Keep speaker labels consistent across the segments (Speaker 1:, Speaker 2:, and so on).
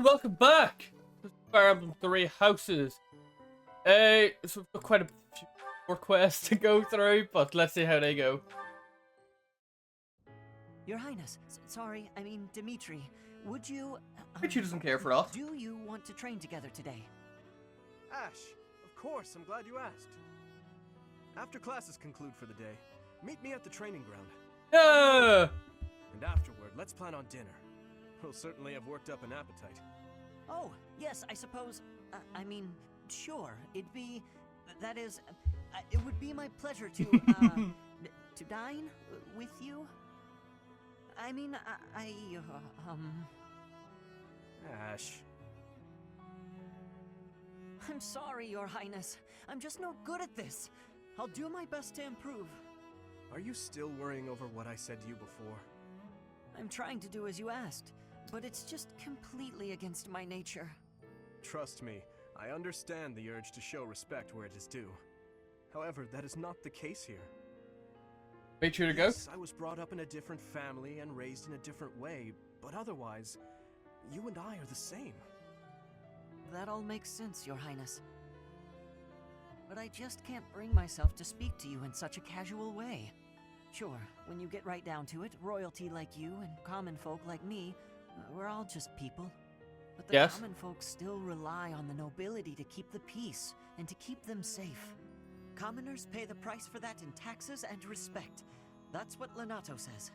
Speaker 1: and welcome back to Fire Emblem 3 Houses. So we've got quite a few more quests to go through, but let's see how they go.
Speaker 2: Your Highness, sorry, I mean Dimitri, would you...
Speaker 1: Dimitri doesn't care for us.
Speaker 2: Do you want to train together today?
Speaker 3: Ash, of course, I'm glad you asked. After classes conclude for the day, meet me at the training ground.
Speaker 1: Yeah!
Speaker 3: And afterward, let's plan on dinner. We'll certainly have worked up an appetite.
Speaker 2: Oh, yes, I suppose, I mean, sure, it'd be... That is, it would be my pleasure to, to dine with you. I mean,
Speaker 3: Ash.
Speaker 2: I'm sorry, Your Highness. I'm just no good at this. I'll do my best to improve.
Speaker 3: Are you still worrying over what I said to you before?
Speaker 2: I'm trying to do as you asked, but it's just completely against my nature.
Speaker 3: Trust me, I understand the urge to show respect where it is due. However, that is not the case here.
Speaker 1: Make sure to go.
Speaker 3: Yes, I was brought up in a different family and raised in a different way, but otherwise, you and I are the same.
Speaker 2: That all makes sense, Your Highness. But I just can't bring myself to speak to you in such a casual way. Sure, when you get right down to it, royalty like you and common folk like me, we're all just people. But the common folk still rely on the nobility to keep the peace and to keep them safe. Commoners pay the price for that in taxes and respect. That's what Lenato says.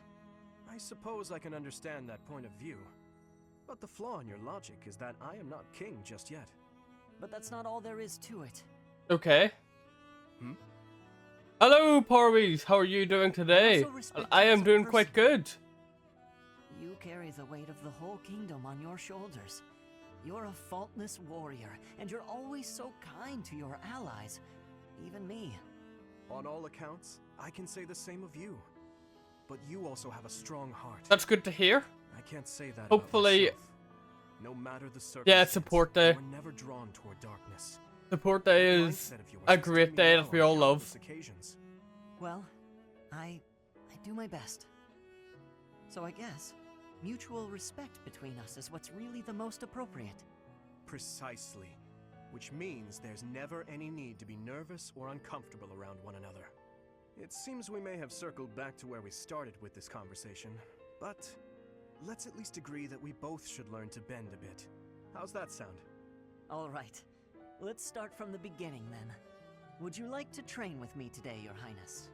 Speaker 3: I suppose I can understand that point of view. But the flaw in your logic is that I am not king just yet.
Speaker 2: But that's not all there is to it.
Speaker 1: Okay. Hello, Porwies. How are you doing today? I am doing quite good.
Speaker 2: You carry the weight of the whole kingdom on your shoulders. You're a faultless warrior, and you're always so kind to your allies, even me.
Speaker 3: On all accounts, I can say the same of you. But you also have a strong heart.
Speaker 1: That's good to hear.
Speaker 3: I can't say that.
Speaker 1: Hopefully,
Speaker 3: about myself. No matter the circumstance,
Speaker 1: yeah, support day.
Speaker 3: we're never drawn toward darkness.
Speaker 1: Support day is a great day that we all love.
Speaker 2: Well, I do my best. So I guess mutual respect between us is what's really the most appropriate.
Speaker 3: Precisely. Which means there's never any need to be nervous or uncomfortable around one another. It seems we may have circled back to where we started with this conversation, but let's at least agree that we both should learn to bend a bit. How's that sound?
Speaker 2: All right. Let's start from the beginning then. Would you like to train with me today, Your Highness?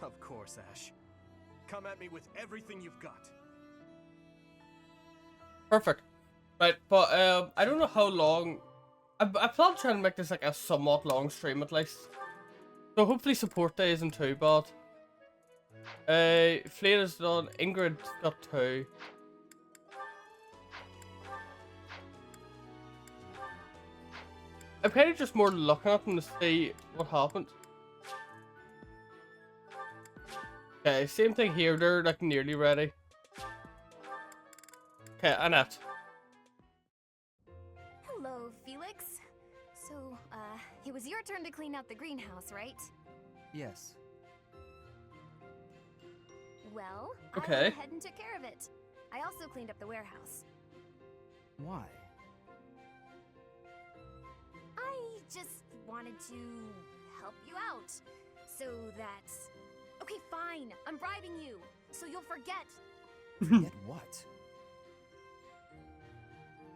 Speaker 3: Of course, Ash. Come at me with everything you've got.
Speaker 1: Perfect. Right, but I don't know how long. I plan on trying to make this like a somewhat long stream at least. So hopefully support day isn't too bad. Fleet is done. Ingrid got 2. I'm kind of just more looking at them to see what happened. Okay, same thing here. They're like nearly ready. Okay, Annette.
Speaker 4: Hello, Felix. So, it was your turn to clean out the greenhouse, right?
Speaker 5: Yes.
Speaker 4: Well,
Speaker 1: okay.
Speaker 4: I went ahead and took care of it. I also cleaned up the warehouse.
Speaker 5: Why?
Speaker 4: I just wanted to help you out. So that... Okay, fine. I'm bribing you. So you'll forget.
Speaker 5: Forget what?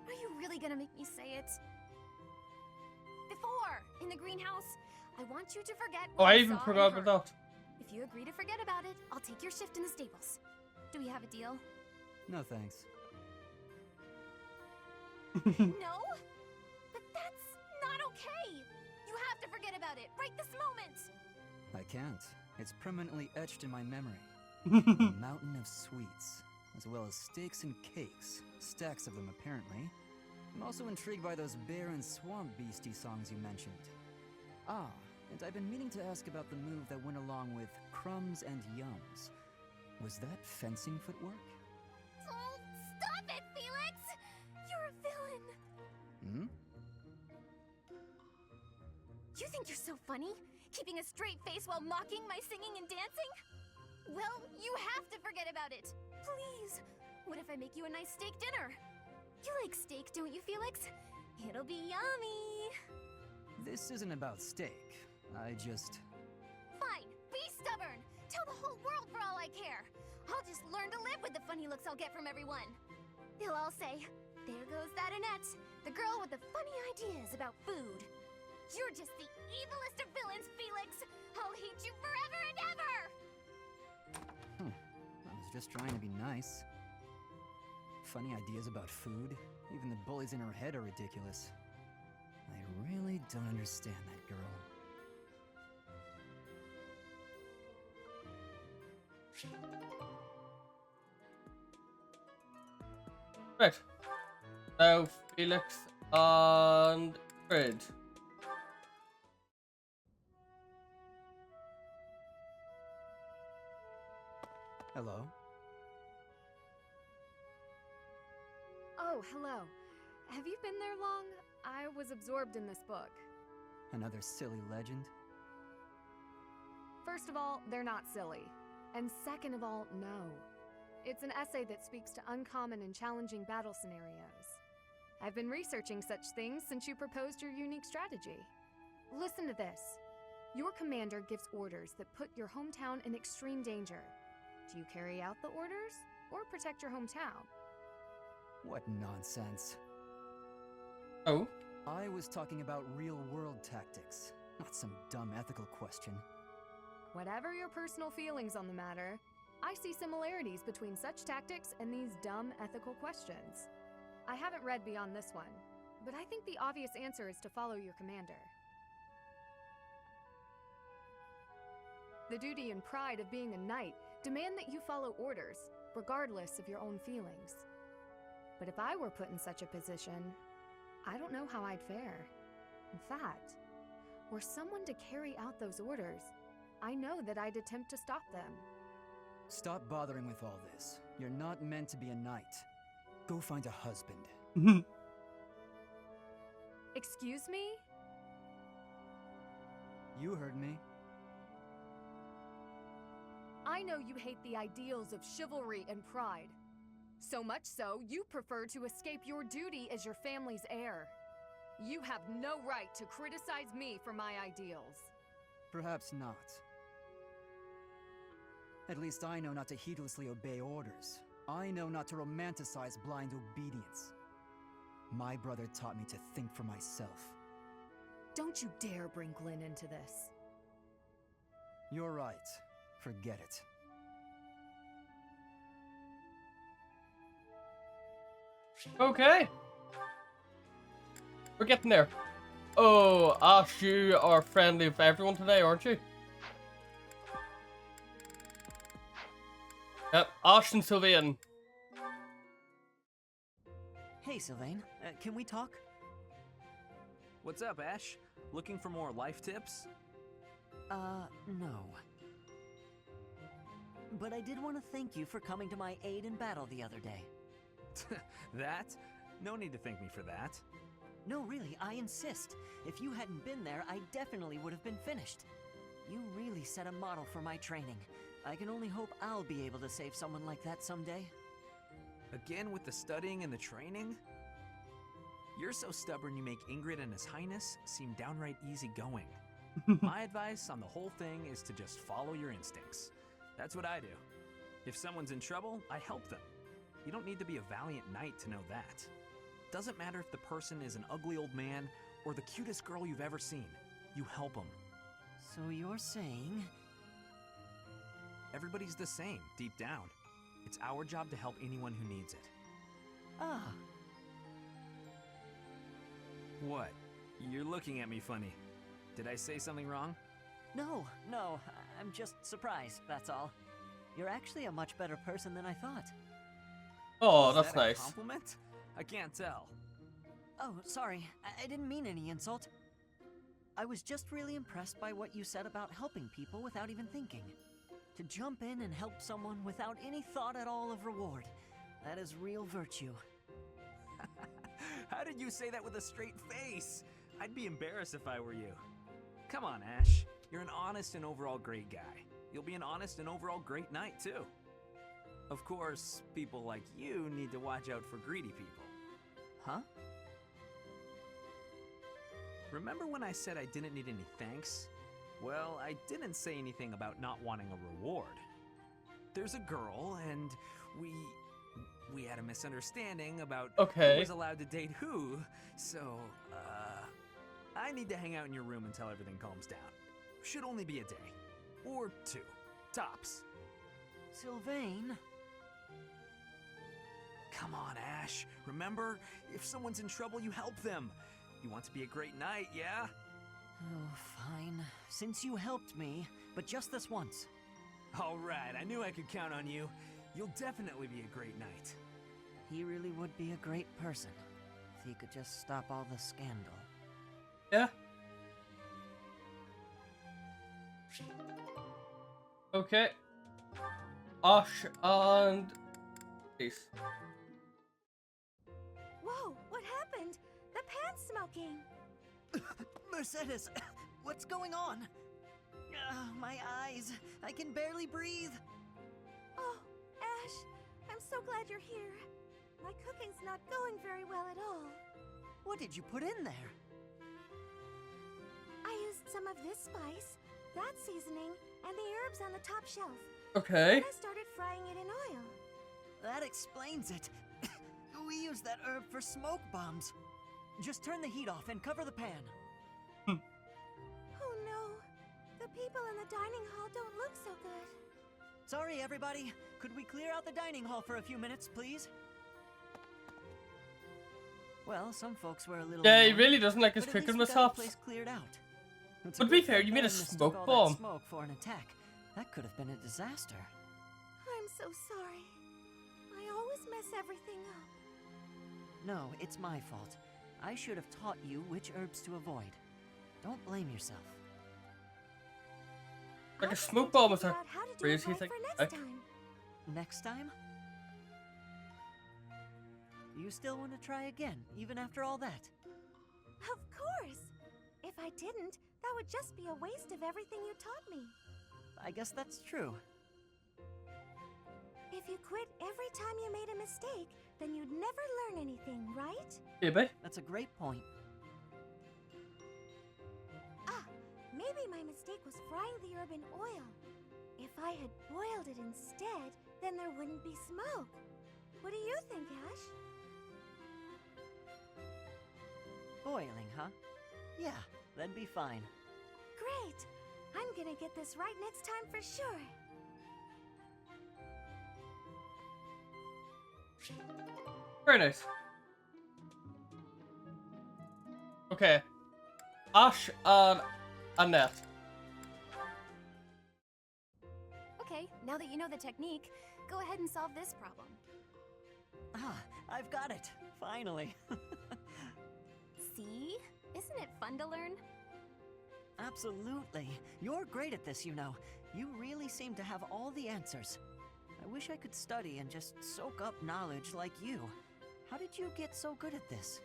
Speaker 4: Are you really gonna make me say it? Before, in the greenhouse, I want you to forget what
Speaker 1: I even
Speaker 4: saw
Speaker 1: forgot
Speaker 4: and
Speaker 1: about
Speaker 4: heard.
Speaker 1: that.
Speaker 4: If you agree to forget about it, I'll take your shift in the stables. Do we have a deal?
Speaker 5: No thanks.
Speaker 4: No? But that's not okay! You have to forget about it, right this moment!
Speaker 5: I can't. It's permanently etched in my memory. A mountain of sweets, as well as steaks and cakes. Stacks of them, apparently. I'm also intrigued by those bear and swamp beastie songs you mentioned. Ah, and I've been meaning to ask about the move that went along with crumbs and yums. Was that fencing footwork?
Speaker 4: Oh, stop it, Felix! You're a villain!
Speaker 5: Hmm?
Speaker 4: You think you're so funny? Keeping a straight face while mocking my singing and dancing? Well, you have to forget about it! Please! What if I make you a nice steak dinner? You like steak, don't you, Felix? It'll be yummy.
Speaker 5: This isn't about steak. I just...
Speaker 4: Fine, be stubborn. Tell the whole world for all I care. I'll just learn to live with the funny looks I'll get from everyone. They'll all say, there goes that Annette, the girl with the funny ideas about food. You're just the evilest of villains, Felix. I'll hate you forever and ever.
Speaker 5: I was just trying to be nice. Funny ideas about food? Even the bullies in her head are ridiculous. I really don't understand that girl.
Speaker 1: Right. Now Felix and Fred.
Speaker 5: Hello?
Speaker 6: Oh, hello. Have you been there long? I was absorbed in this book.
Speaker 5: Another silly legend?
Speaker 6: First of all, they're not silly. And second of all, no. It's an essay that speaks to uncommon and challenging battle scenarios. I've been researching such things since you proposed your unique strategy. Listen to this. Your commander gives orders that put your hometown in extreme danger. Do you carry out the orders or protect your hometown?
Speaker 5: What nonsense.
Speaker 1: Oh.
Speaker 5: I was talking about real-world tactics, not some dumb ethical question.
Speaker 6: Whatever your personal feelings on the matter, I see similarities between such tactics and these dumb ethical questions. I haven't read beyond this one, but I think the obvious answer is to follow your commander. The duty and pride of being a knight demand that you follow orders, regardless of your own feelings. But if I were put in such a position, I don't know how I'd fare. In fact, were someone to carry out those orders, I know that I'd attempt to stop them.
Speaker 5: Stop bothering with all this. You're not meant to be a knight. Go find a husband.
Speaker 6: Excuse me?
Speaker 5: You heard me.
Speaker 6: I know you hate the ideals of chivalry and pride. So much so, you prefer to escape your duty as your family's heir. You have no right to criticize me for my ideals.
Speaker 5: Perhaps not. At least I know not to heedlessly obey orders. I know not to romanticize blind obedience. My brother taught me to think for myself.
Speaker 6: Don't you dare bring Glenn into this.
Speaker 5: You're right. Forget it.
Speaker 1: Okay. We're getting there. Oh, Ash, you are friendly with everyone today, aren't you? Yep, Ash and Sylvain.
Speaker 2: Hey, Sylvain, can we talk?
Speaker 7: What's up, Ash? Looking for more life tips?
Speaker 2: No. But I did want to thank you for coming to my aid in battle the other day.
Speaker 7: That? No need to thank me for that.
Speaker 2: No, really, I insist. If you hadn't been there, I definitely would have been finished. You really set a model for my training. I can only hope I'll be able to save someone like that someday.
Speaker 7: Again with the studying and the training? You're so stubborn you make Ingrid and His Highness seem downright easygoing. My advice on the whole thing is to just follow your instincts. That's what I do. If someone's in trouble, I help them. You don't need to be a valiant knight to know that. Doesn't matter if the person is an ugly old man or the cutest girl you've ever seen. You help them.
Speaker 2: So you're saying...
Speaker 7: Everybody's the same, deep down. It's our job to help anyone who needs it.
Speaker 2: Ah.
Speaker 7: What? You're looking at me funny. Did I say something wrong?
Speaker 2: No, I'm just surprised, that's all. You're actually a much better person than I thought.
Speaker 1: Oh,
Speaker 7: Is
Speaker 1: that's
Speaker 7: that a
Speaker 1: nice.
Speaker 7: compliment? I can't tell.
Speaker 2: Oh, sorry, I didn't mean any insult. I was just really impressed by what you said about helping people without even thinking. To jump in and help someone without any thought at all of reward. That is real virtue.
Speaker 7: How did you say that with a straight face? I'd be embarrassed if I were you. Come on, Ash. You're an honest and overall great guy. You'll be an honest and overall great knight, too. Of course, people like you need to watch out for greedy people. Huh? Remember when I said I didn't need any thanks? Well, I didn't say anything about not wanting a reward. There's a girl, and we had a misunderstanding about who
Speaker 1: Okay.
Speaker 7: was allowed to date who, so, I need to hang out in your room until everything calms down. Should only be a day. Or 2. Tops.
Speaker 2: Sylvain?
Speaker 7: Come on, Ash. Remember, if someone's in trouble, you help them. You want to be a great knight, yeah?
Speaker 2: Oh, fine. Since you helped me, but just this once.
Speaker 7: All right, I knew I could count on you. You'll definitely be a great knight.
Speaker 2: He really would be a great person if he could just stop all the scandal.
Speaker 1: Yeah. Okay. Ash and Ace.
Speaker 4: Whoa, what happened? The pan's smoking.
Speaker 2: Mercedes, what's going on? My eyes. I can barely breathe.
Speaker 4: Oh, Ash, I'm so glad you're here. My cooking's not going very well at all.
Speaker 2: What did you put in there?
Speaker 4: I used some of this spice, that seasoning, and the herbs on the top shelf.
Speaker 1: Okay.
Speaker 4: Then I started frying it in oil.
Speaker 2: That explains it. We use that herb for smoke bombs. Just turn the heat off and cover the pan.
Speaker 4: Oh no, the people in the dining hall don't look so good.
Speaker 2: Sorry, everybody. Could we clear out the dining hall for a few minutes, please? Well, some folks were a little.
Speaker 1: Yeah, he
Speaker 2: annoyed,
Speaker 1: really doesn't like his
Speaker 2: but at
Speaker 1: cooking
Speaker 2: least we got the
Speaker 1: mishaps.
Speaker 2: place cleared out. It's a
Speaker 1: But to be
Speaker 2: good
Speaker 1: fair,
Speaker 2: thing
Speaker 1: you made a
Speaker 2: Emblem mistook
Speaker 1: smoke
Speaker 2: all that
Speaker 1: bomb.
Speaker 2: Smoke for an attack. That could have been a disaster.
Speaker 4: I'm so sorry. I always mess everything up.
Speaker 2: No, it's my fault. I should have taught you which herbs to avoid. Don't blame yourself.
Speaker 1: Like
Speaker 4: I
Speaker 1: a
Speaker 4: just
Speaker 1: smoke
Speaker 4: need to
Speaker 1: bomb is
Speaker 4: figure
Speaker 1: a
Speaker 4: out how to do
Speaker 1: phrase
Speaker 4: it
Speaker 1: he's
Speaker 4: right
Speaker 1: like,
Speaker 4: for next time.
Speaker 2: Next time? You still want to try again, even after all that?
Speaker 4: Of course. If I didn't, that would just be a waste of everything you taught me.
Speaker 2: I guess that's true.
Speaker 4: If you quit every time you made a mistake, then you'd never learn anything, right?
Speaker 1: Maybe.
Speaker 2: That's a great point.
Speaker 4: Ah, maybe my mistake was frying the herb in oil. If I had boiled it instead, then there wouldn't be smoke. What do you think, Ash?
Speaker 2: Boiling, huh? Yeah, that'd be fine.
Speaker 4: Great! I'm gonna get this right next time for sure.
Speaker 1: Very nice. Okay. Ash and Annette.
Speaker 4: Okay, now that you know the technique, go ahead and solve this problem.
Speaker 2: Ah, I've got it. Finally.
Speaker 4: See? Isn't it fun to learn?
Speaker 2: Absolutely. You're great at this, you know. You really seem to have all the answers. I wish I could study and just soak up knowledge like you. How did you get so good at this?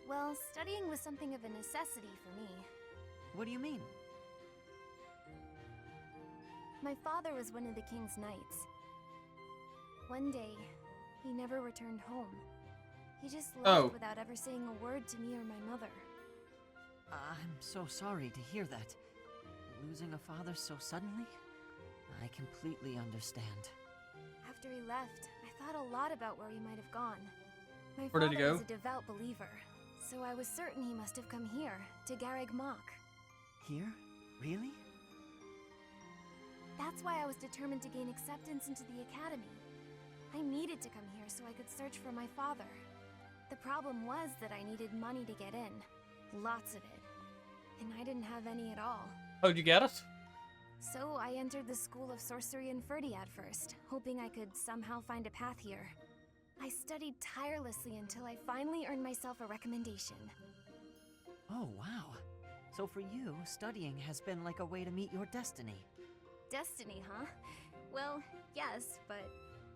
Speaker 4: Well, studying was something of a necessity for me.
Speaker 2: What do you mean?
Speaker 4: My father was one of the king's knights. One day, he never returned home. He just left without ever saying a word to me or my mother.
Speaker 2: I'm so sorry to hear that. Losing a father so suddenly? I completely understand.
Speaker 4: After he left, I thought a lot about where he might have gone. My
Speaker 1: Where did he
Speaker 4: father
Speaker 1: go?
Speaker 4: was a devout believer, so I was certain he must have come here, to Garreg Mach.
Speaker 2: Here? Really?
Speaker 4: That's why I was determined to gain acceptance into the academy. I needed to come here so I could search for my father. The problem was that I needed money to get in. Lots of it. And I didn't have any at all.
Speaker 1: How'd you get it?
Speaker 4: So I entered the School of Sorcery and Ferdiad first, hoping I could somehow find a path here. I studied tirelessly until I finally earned myself a recommendation.
Speaker 2: Oh, wow. So for you, studying has been like a way to meet your destiny.
Speaker 4: Destiny, huh? Well, yes, but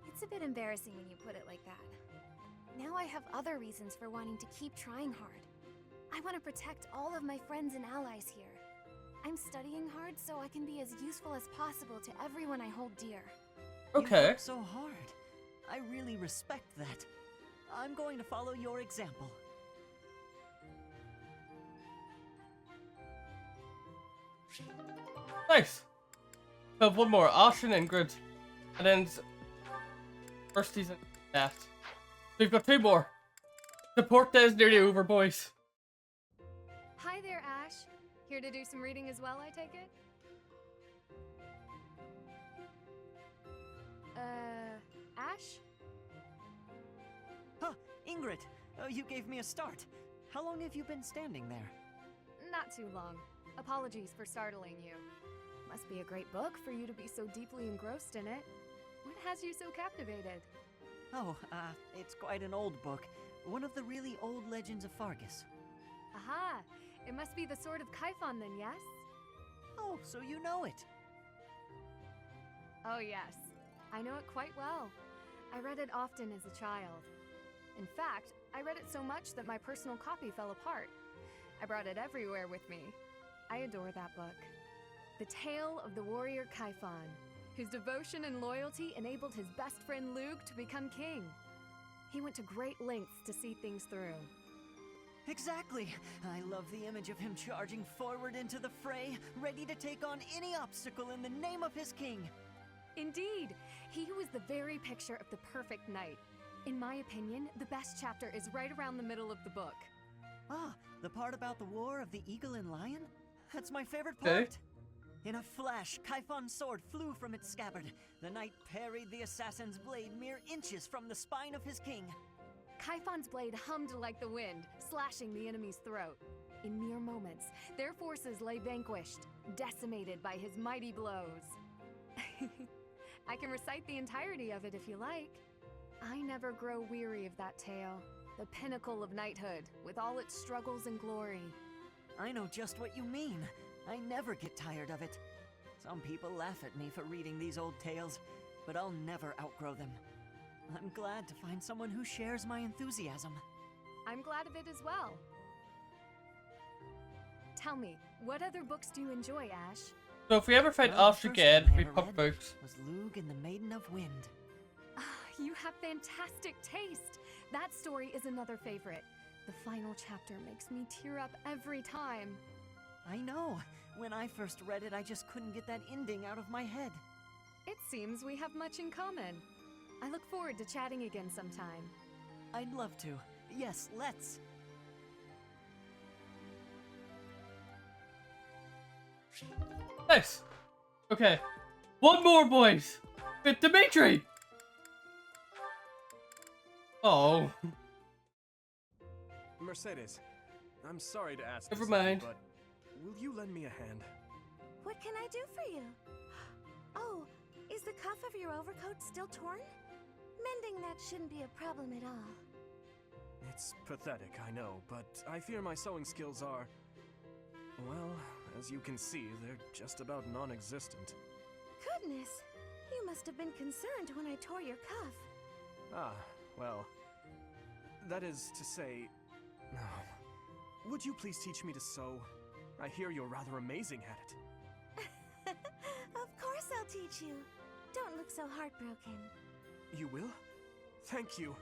Speaker 4: it's a bit embarrassing when you put it like that. Now I have other reasons for wanting to keep trying hard. I want to protect all of my friends and allies here. I'm studying hard so I can be as useful as possible to everyone I hold dear.
Speaker 2: You
Speaker 1: Okay.
Speaker 2: work so hard. I really respect that. I'm going to follow your example.
Speaker 1: Nice. We have one more, Ash and Ingrid. And then first season that. We've got 2 more. Support day is nearly over, boys.
Speaker 6: Hi there, Ash. Here to do some reading as well, I take it? Ash?
Speaker 2: Huh, Ingrid, you gave me a start. How long have you been standing there?
Speaker 6: Not too long. Apologies for startling you. Must be a great book for you to be so deeply engrossed in it. What has you so captivated?
Speaker 2: Oh, it's quite an old book. One of the really old legends of Fargus.
Speaker 6: Aha! It must be the Sword of Kaifon then, yes?
Speaker 2: Oh, so you know it.
Speaker 6: Oh yes. I know it quite well. I read it often as a child. In fact, I read it so much that my personal copy fell apart. I brought it everywhere with me. I adore that book. The tale of the warrior Kaifon, whose devotion and loyalty enabled his best friend Luke to become king. He went to great lengths to see things through.
Speaker 2: Exactly. I love the image of him charging forward into the fray, ready to take on any obstacle in the name of his king.
Speaker 6: Indeed, he was the very picture of the perfect knight. In my opinion, the best chapter is right around the middle of the book.
Speaker 2: Ah, the part about the war of the eagle and lion? That's my favorite
Speaker 1: Okay.
Speaker 2: part. In a flash, Kaifon's sword flew from its scabbard. The knight parried the assassin's blade mere inches from the spine of his king.
Speaker 6: Kaifon's blade hummed like the wind, slashing the enemy's throat. In mere moments, their forces lay vanquished, decimated by his mighty blows. I can recite the entirety of it if you like. I never grow weary of that tale, the pinnacle of knighthood, with all its struggles and glory.
Speaker 2: I know just what you mean. I never get tired of it. Some people laugh at me for reading these old tales, but I'll never outgrow them. I'm glad to find someone who shares my enthusiasm.
Speaker 6: I'm glad of it as well. Tell me, what other books do you enjoy, Ash?
Speaker 1: So if we ever find
Speaker 2: Well, the
Speaker 1: Ash
Speaker 2: first
Speaker 1: again,
Speaker 2: one I
Speaker 1: we
Speaker 2: ever
Speaker 1: pop
Speaker 2: read
Speaker 1: books.
Speaker 2: was Lug and the Maiden of Wind.
Speaker 6: Ah, you have fantastic taste. That story is another favorite. The final chapter makes me tear up every time.
Speaker 2: I know. When I first read it, I just couldn't get that ending out of my head.
Speaker 6: It seems we have much in common. I look forward to chatting again sometime.
Speaker 2: I'd love to. Yes, let's.
Speaker 1: Nice. Okay. One more, boys. With Dimitri. Oh.
Speaker 3: Mercedes, I'm sorry to ask
Speaker 1: Never
Speaker 3: this of you,
Speaker 1: mind.
Speaker 3: but will you lend me a hand?
Speaker 4: What can I do for you? Oh, is the cuff of your overcoat still torn? Mending that shouldn't be a problem at all.
Speaker 3: It's pathetic, I know, but I fear my sewing skills are... well, as you can see, they're just about non-existent.
Speaker 4: Goodness, you must have been concerned when I tore your cuff.
Speaker 3: Ah, well... that is to say... would you please teach me to sew? I hear you're rather amazing at it.
Speaker 4: Of course I'll teach you. Don't look so heartbroken.
Speaker 3: You will? Thank you.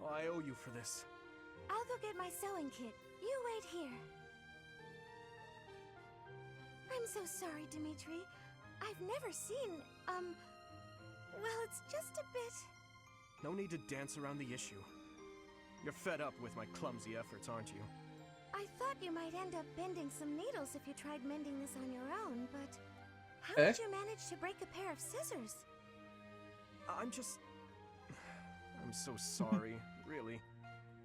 Speaker 3: Oh, I owe you for this.
Speaker 4: I'll go get my sewing kit. You wait here. I'm so sorry, Dimitri. I've never seen, well, it's just a bit...
Speaker 3: No need to dance around the issue. You're fed up with my clumsy efforts, aren't you?
Speaker 4: I thought you might end up bending some needles if you tried mending this on your own, but... How
Speaker 1: Eh?
Speaker 4: did you manage to break a pair of scissors?
Speaker 3: I'm so sorry, really.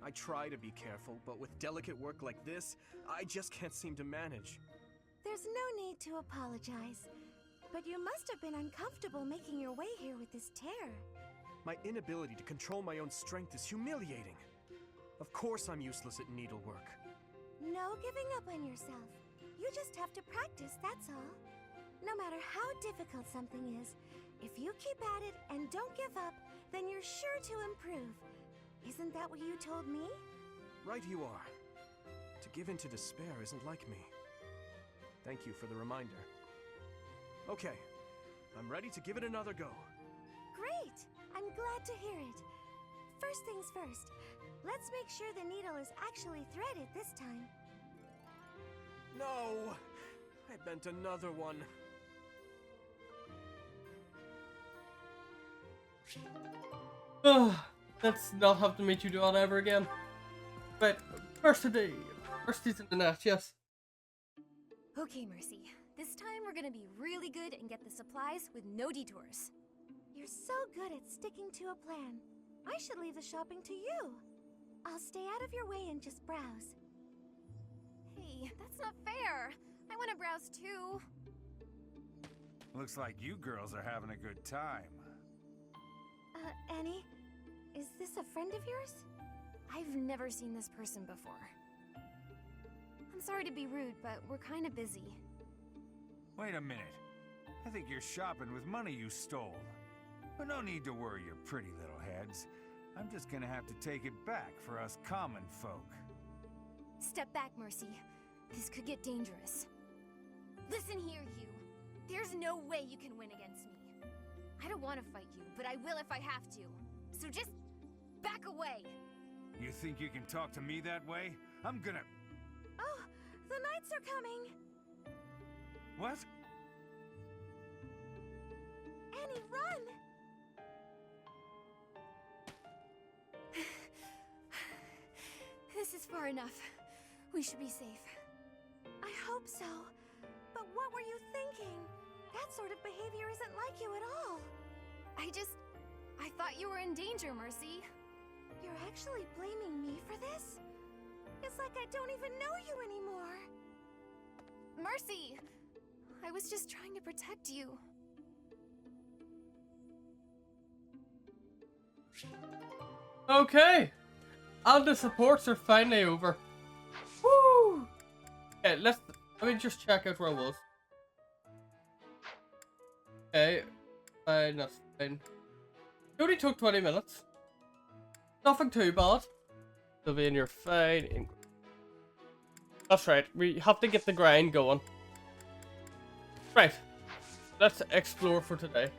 Speaker 3: I try to be careful, but with delicate work like this, I just can't seem to manage.
Speaker 4: There's no need to apologize. But you must have been uncomfortable making your way here with this tear.
Speaker 3: My inability to control my own strength is humiliating. Of course I'm useless at needlework.
Speaker 4: No giving up on yourself. You just have to practice, that's all. No matter how difficult something is, if you keep at it and don't give up, then you're sure to improve. Isn't that what you told me?
Speaker 3: Right you are. To give in to despair isn't like me. Thank you for the reminder. Okay, I'm ready to give it another go.
Speaker 4: Great! I'm glad to hear it. First things first, Let's make sure the needle is actually threaded this time.
Speaker 3: No! I bent another one.
Speaker 1: Let's not have to make you do that ever again. But first today, first in the net, yes.
Speaker 4: Okay, Mercy. This time we're gonna be really good and get the supplies with no detours. You're so good at sticking to a plan. I should leave the shopping to you. I'll stay out of your way and just browse. Hey, that's not fair. I want to browse too.
Speaker 8: Looks like you girls are having a good time.
Speaker 4: Annie? Is this a friend of yours? I've never seen this person before. I'm sorry to be rude, but we're kind of busy.
Speaker 8: Wait a minute. I think you're shopping with money you stole. But no need to worry your pretty little heads. I'm just gonna have to take it back for us common folk.
Speaker 4: Step back, Mercy. This could get dangerous. Listen here, you. There's no way you can win against me. I don't want to fight you, but I will if I have to. So just back away.
Speaker 8: You think you can talk to me that way? I'm gonna...
Speaker 4: Oh, the knights are coming.
Speaker 8: What?
Speaker 4: Annie, run! This is far enough. We should be safe. I hope so. But what were you thinking? That sort of behavior isn't like you at all. I thought you were in danger, Mercy. You're actually blaming me for this? It's like I don't even know you anymore. Mercy! I was just trying to protect you.
Speaker 1: Okay. And the supports are finally over. Woo! Okay, let me just check out where I was. Okay. Fine, that's fine. It only took 20 minutes. Nothing too bad. Sylvain, you're fine. That's right. We have to get the grind going. Right. Let's explore for today.